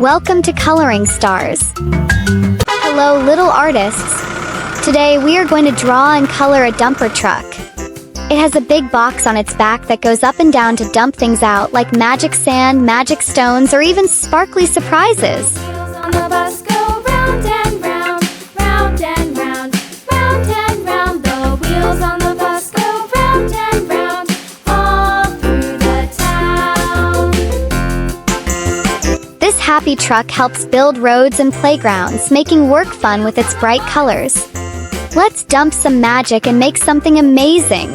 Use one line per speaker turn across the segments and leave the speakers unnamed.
Welcome to Coloring Stars. Hello, little artists. Today we are going to draw and color a dumper truck. It has a big box on its back that goes up and down to dump things out like magic sand, magic stones, or even sparkly surprises.
On the bus go round and round, round and round, round and round. The wheels on the bus go round and round, all through the town.
This happy truck helps build roads and playgrounds, making work fun with its bright colors. Let's dump some magic and make something amazing.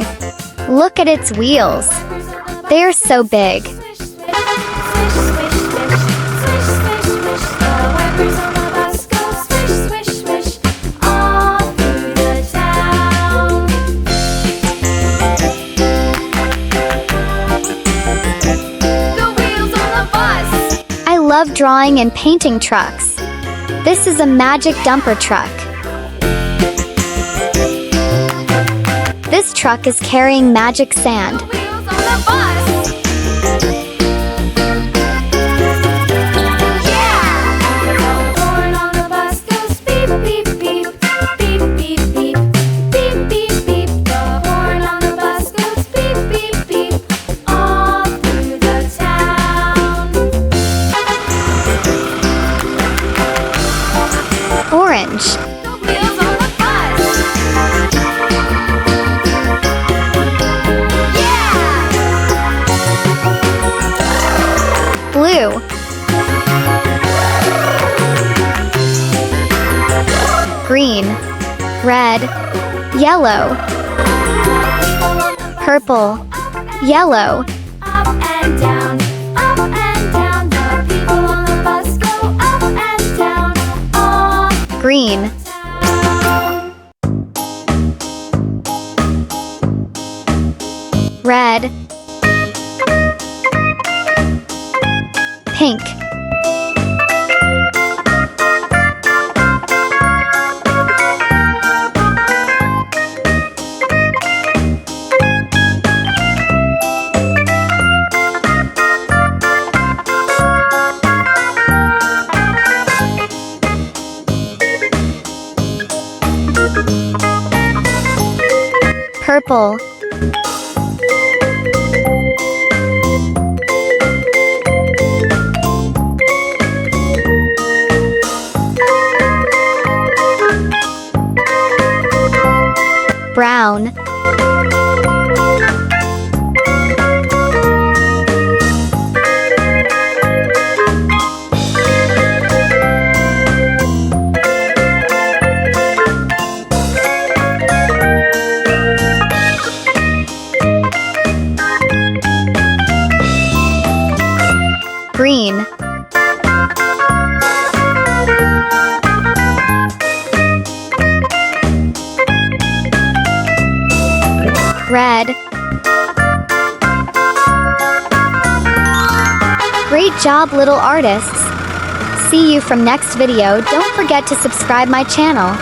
Look at its wheels. They are so big.
Swish, swish, swish, swish, swish, swish, swish, swish. The wipers on the bus go swish, swish, swish, all through the town. The wheels on the bus.
I love drawing and painting trucks. This is a magic dumper truck. This truck is carrying magic sand.
The wheels on the bus. Yeah! The horn on the bus goes beep, beep, beep, beep, beep, beep, beep, beep, beep. The horn on the bus goes beep, beep, beep, all through the town.
Orange.
The wheels on the bus.
Blue. Green. Red. Yellow. Purple. Yellow.
Up and down, up and down. The people on the bus go up and down, all
Green.
town.
Red. Pink. Purple. Brown. Green. Red. Great job, little artists. See you from next video. Don't forget to subscribe my channel.